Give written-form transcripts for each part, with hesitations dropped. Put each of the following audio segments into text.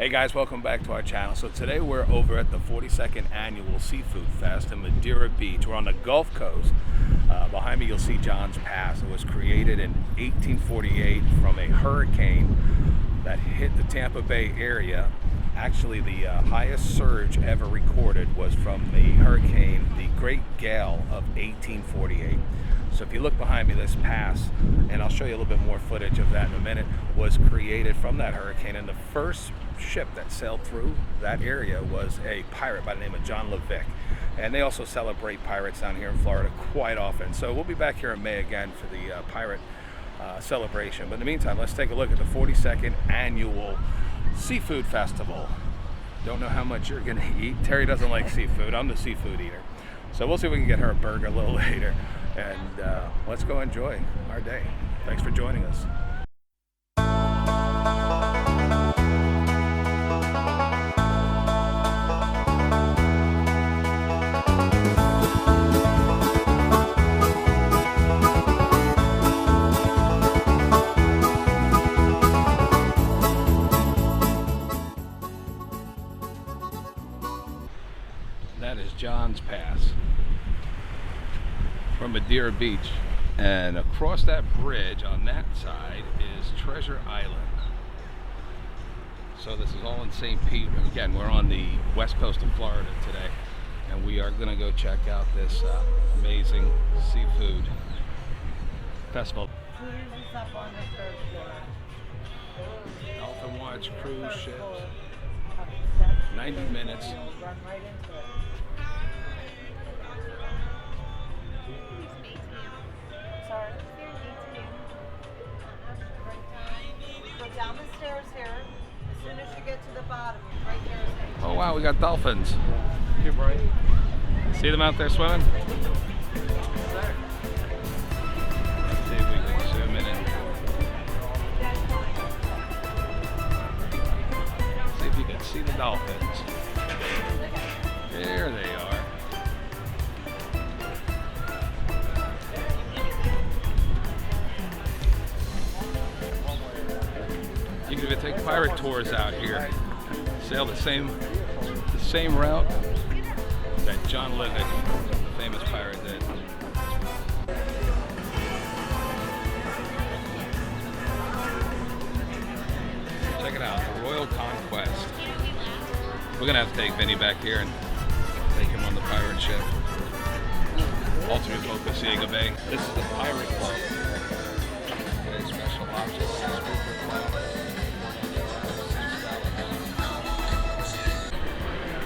Hey guys, welcome back to our channel. So today we're over at the 42nd Annual Seafood Fest in Madeira Beach. We're on the Gulf Coast. Behind me you'll see John's Pass. It was created in 1848 from a hurricane that hit the Tampa Bay area. Actually, the highest surge ever recorded was from the hurricane, the Great Gale of 1848. So if you look behind me, this pass, and I'll show you a little bit more footage of that in a minute, was created from that hurricane. And the first ship that sailed through that area was a pirate by the name of John Levick. And they also celebrate pirates down here in Florida quite often. So we'll be back here in May again for the pirate celebration. But in the meantime, let's take a look at the 42nd Annual Seafood Festival. Don't know how much you're gonna eat. Terry doesn't like seafood. I'm the seafood eater. So we'll see if we can get her a burger a little later. And let's go enjoy our day. Thanks for joining us. That is John's Pass from Madeira Beach, and across that bridge on that side is Treasure Island. So this is all in St. Pete. Again, we're on the west coast of Florida today, and we are going to go check out this amazing seafood festival. Cruise is up on the third floor. Dolphin Watch cruise ships, 90 minutes. Run right into it. Sorry. Go down the stairs here. As soon as you get to the bottom, right there is Oh wow, we got dolphins. Here, Brian. See them out there swimming? Let's see if we can zoom in and see if you can see the dolphins. There they are. You can even take pirate tours out here. Sail the same route that John Levick, the famous pirate, did. Check it out, the Royal Conquest. We're gonna have to take Vinny back here and take him on the pirate ship. Ultimate Focus, Diego Bay. This is the Pirate Club. Very special objects.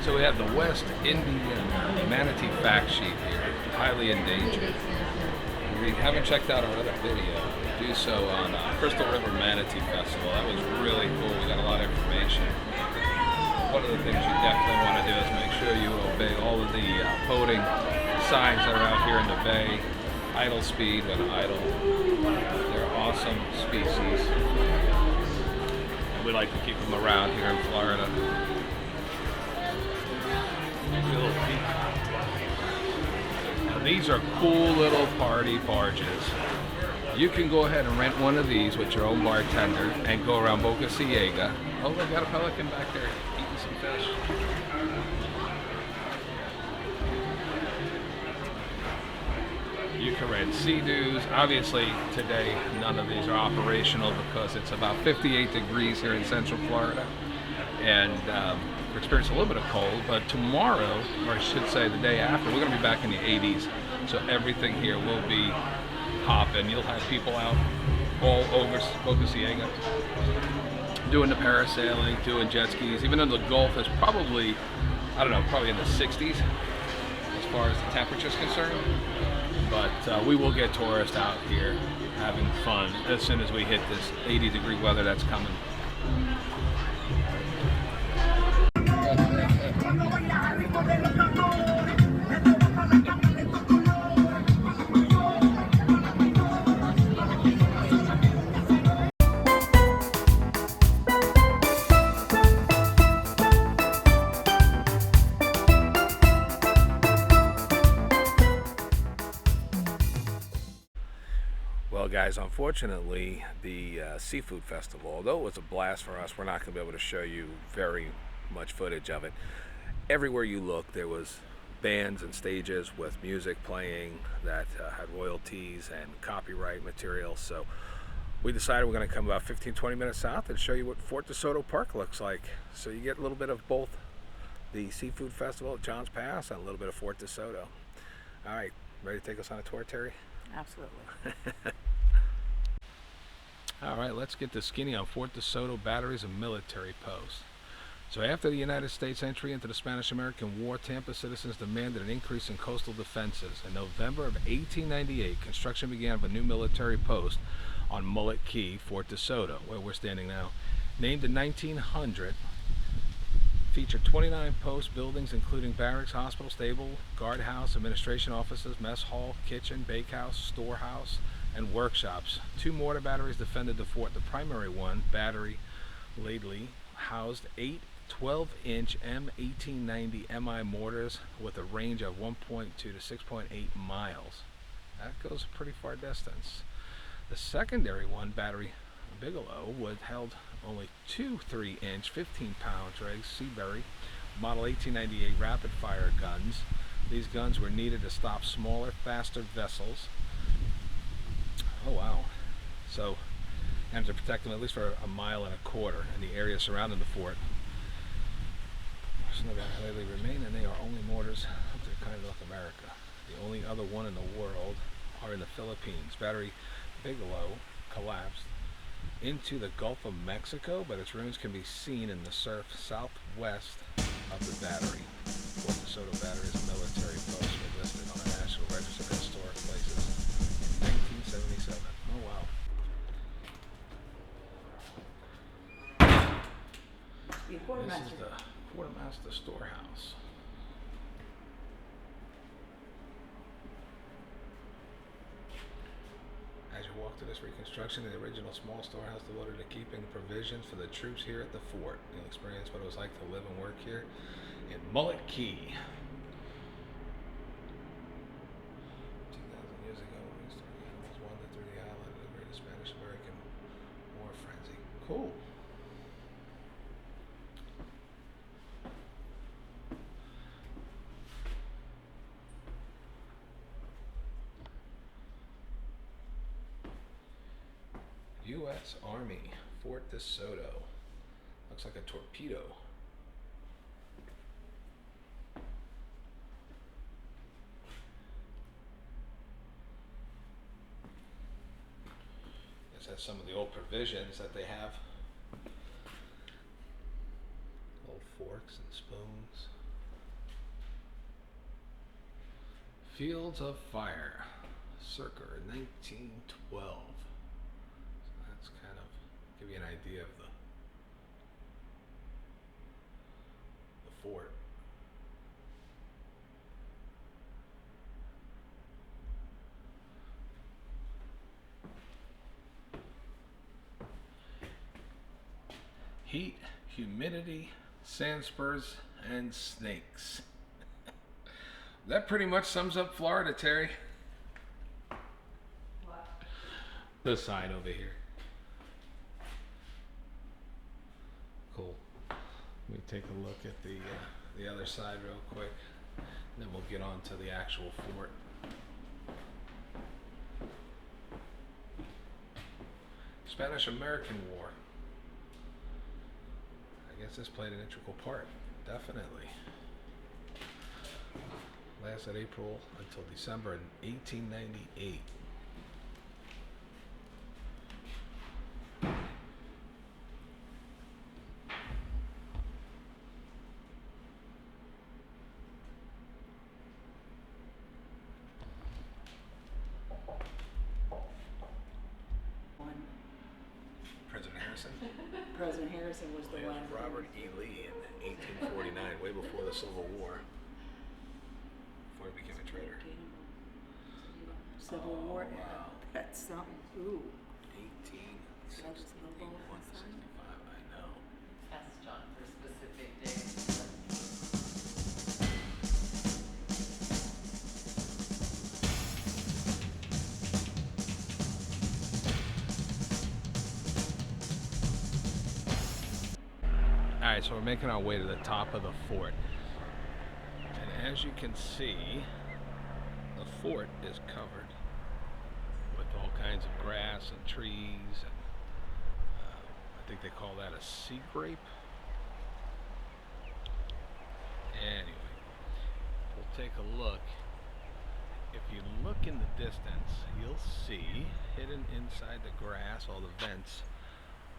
So we have the West Indian manatee fact sheet here, highly endangered. If you haven't checked out our other video, do so on Crystal River Manatee Festival. That was really cool. We got a lot of information. One of the things you definitely want to do is make sure you obey all of the boating signs that are out here in the bay. Idle speed when idle. They're awesome species. And we like to keep them around here in Florida. Now these are cool little party barges. You can go ahead and rent one of these with your own bartender and go around Boca Ciega. Oh, they got a pelican back there eating some fish. You can rent Sea-Doos. Obviously today none of these are operational because it's about 58 degrees here in Central Florida, and we're experiencing a little bit of cold, but tomorrow, or I should say the day after, we're going to be back in the 80s. So everything here will be popping. You'll have people out all over Boca Ciega doing the parasailing, doing jet skis. Even though the Gulf is probably, I don't know, probably in the 60s as far as the temperature is concerned. But we will get tourists out here having fun as soon as we hit this 80-degree weather that's coming. Well guys, guys, unfortunately, the Seafood Festival, although it was a blast for us, we're not going to be able to show you very much footage of it. Everywhere you look, there was bands and stages with music playing that had royalties and copyright material. So we decided we're going to come about 15-20 minutes south and show you what Fort DeSoto Park looks like. So you get a little bit of both the Seafood Festival at Johns Pass and a little bit of Fort DeSoto. All right, ready to take us on a tour, Terry? Absolutely. All right, let's get the skinny on Fort DeSoto batteries and military posts. So after the United States entry into the Spanish-American War, Tampa citizens demanded an increase in coastal defenses. In November of 1898, construction began of a new military post on Mullet Key, Fort DeSoto, where we're standing now. Named in 1900, featured 29 post buildings including barracks, hospital, stable, guardhouse, administration offices, mess hall, kitchen, bakehouse, storehouse, and workshops. 2 mortar batteries defended the fort. The primary one, Battery Laidley, housed 8 12-inch M1890 MI mortars with a range of 1.2 to 6.8 miles. That goes a pretty far distance. The secondary one, Battery Bigelow, held only 2 3-inch 15-pound Drake Seabury model 1898 rapid fire guns. These guns were needed to stop smaller, faster vessels. Oh wow. So, and to protect them at least for 1.25 miles in the area surrounding the fort. Snow Lately remain, and they are only mortars of their kind in North America. The only other one in the world are in the Philippines. Battery Bigelow collapsed into the Gulf of Mexico, but its ruins can be seen in the surf southwest of the battery. Fort DeSoto Battery's military post were listed on the National Register of Historic Places in 1977. Oh wow. This is the Quartermaster Storehouse. As you walk through this reconstruction of the original small storehouse devoted to keeping provisions for the troops here at the fort, you'll experience what it was like to live and work here in Mullet Key. 2,000 years ago, when these three animals wandered through the island of the Great Spanish-American War Frenzy. Cool. U.S. Army, Fort DeSoto. Looks like a torpedo. This has some of the old provisions that they have. Old forks and spoons. Fields of Fire, circa 1912. Kind of give you an idea of the fort. Heat, humidity, sand spurs, and snakes. That pretty much sums up Florida, Terry. What? The sign over here. Cool. Let me take a look at the other side real quick, and then we'll get on to the actual fort. Spanish-American War. I guess this played an integral part, definitely. Lasted April until December in 1898. President Harrison was the one. Robert E. Lee in 1849, way before the Civil War, before he became a traitor. Civil War, wow. That's something. Ooh. 1861 to 65, I know. Ask John for specific dates. Alright, so we're making our way to the top of the fort. And as you can see, the fort is covered with all kinds of grass and trees. And I think they call that a sea grape. Anyway, we'll take a look. If you look in the distance, you'll see hidden inside the grass all the vents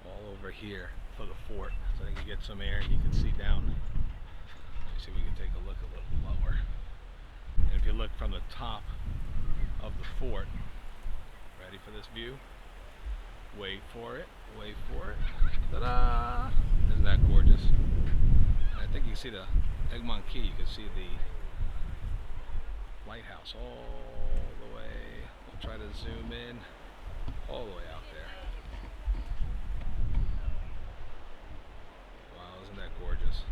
all over here for the fort. So you can get some air and you can see down. Let me see if we can take a look a little lower. And if you look from the top of the fort, ready for this view? Wait for it, wait for it. Ta-da! Isn't that gorgeous? And I think you can see the Egmont Key. You can see the lighthouse all the way. We'll try to zoom in all the way out there. Wow, isn't that gorgeous?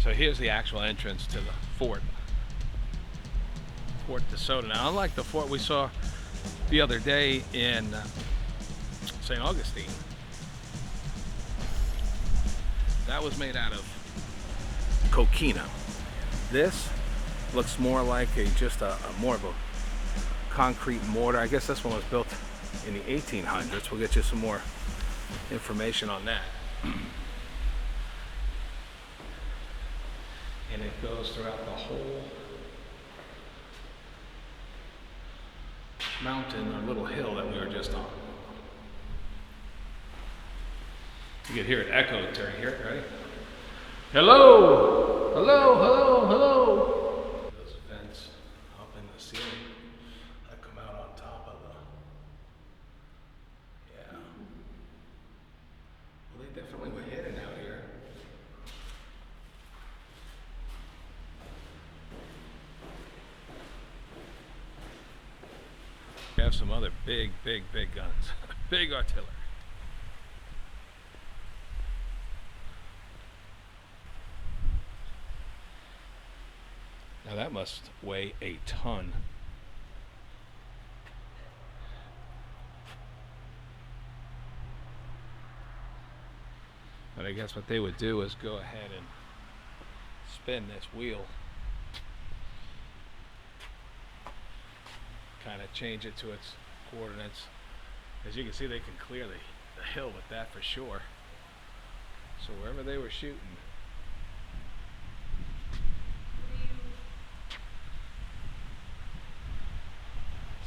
So here's the actual entrance to the fort. Fort de Soto. Now, unlike the fort we saw the other day in St. Augustine, that was made out of coquina. This looks more like just a more of a concrete mortar. I guess this one was built in the 1800s. We'll get you some more information on that. And it goes throughout the whole mountain or little hill that we were just on. You can hear it echo during here, right? Hello! Hello, hello, hello! Those vents up in the ceiling that come out on top of the... Yeah. Well, they definitely were hidden out here. We have some other big guns. Big artillery. Now that must weigh a ton. But I guess what they would do is go ahead and spin this wheel. Kind of change it to its coordinates. As you can see, they can clear the hill with that for sure. So wherever they were shooting.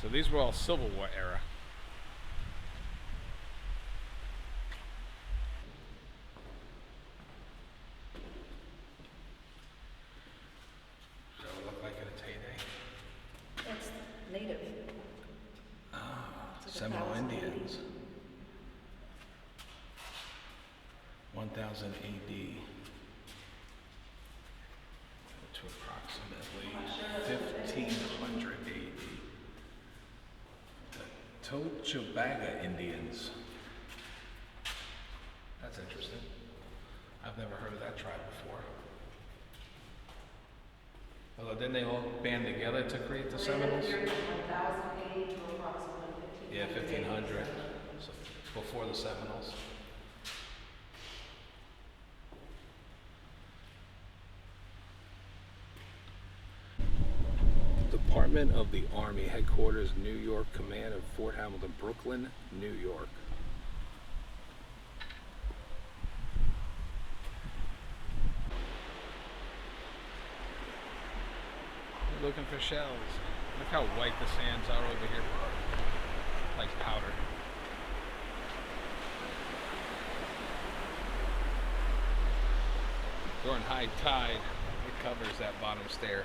So these were all Civil War era. Does it look like in its heyday? It's native. Seminole Indians. 1000 AD to approximately 1500 AD. The Tochagaga Indians. That's interesting. I've never heard of that tribe before. Although didn't they all band together to create the Seminoles? 1000 AD to approximately 1500. Yeah, 1500. So before the Seminoles. Department of the Army, Headquarters, New York, Command of Fort Hamilton, Brooklyn, New York. We're looking for shells. Look how white the sands are over here. Like powder. During high tide, it covers that bottom stair.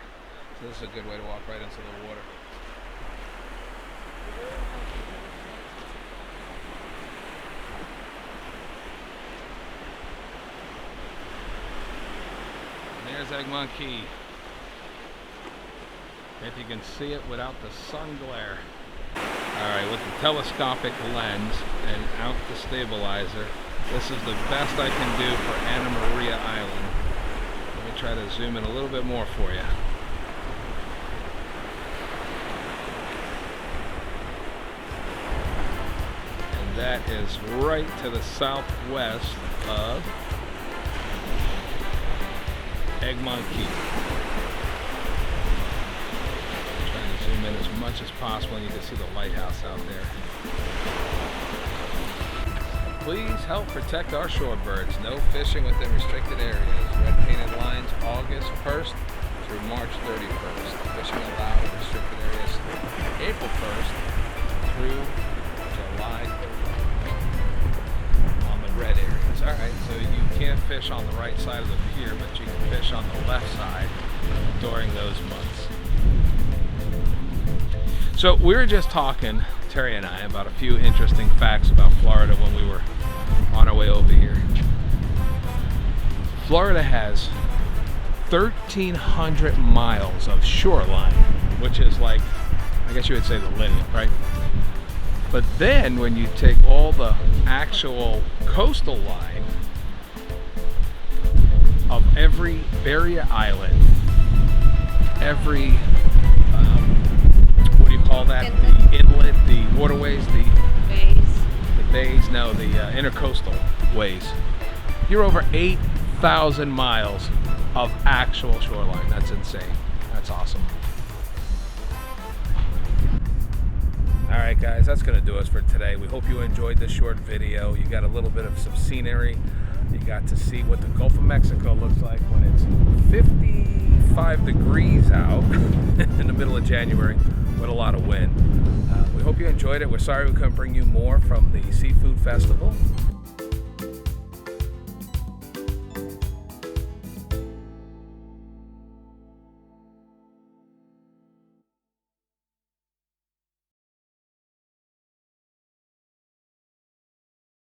So this is a good way to walk right into the water. And there's Egmont Key. If you can see it without the sun glare. Alright, with the telescopic lens and out the stabilizer, this is the best I can do for Anna Maria Island. Let me try to zoom in a little bit more for you. And that is right to the southwest of Egmont Key. Trying to zoom in as much as possible, and you can see the lighthouse out there. Please help protect our shorebirds. No fishing within restricted areas. Red painted lines August 1st through March 31st. Fishing allowed in restricted areas April 1st through July 31st on the red areas. Alright, so you can't fish on the right side of the pier, but you can fish on the left side during those months. So we were just talking, Terry and I, about a few interesting facts about Florida when we were on our way over here. Florida has 1,300 miles of shoreline, which is like, I guess you would say the limit, right? But then when you take all the actual coastal line of every barrier island, every what do you call that? Inlet. The inlet, the waterways, the Bays. intercoastal ways. You're over 8,000 miles of actual shoreline. That's insane. That's awesome. Alright guys, that's going to do us for today. We hope you enjoyed this short video. You got a little bit of some scenery. You got to see what the Gulf of Mexico looks like when it's 55 degrees out in the middle of January with a lot of wind. We hope you enjoyed it. We're sorry we couldn't bring you more from the Seafood Festival.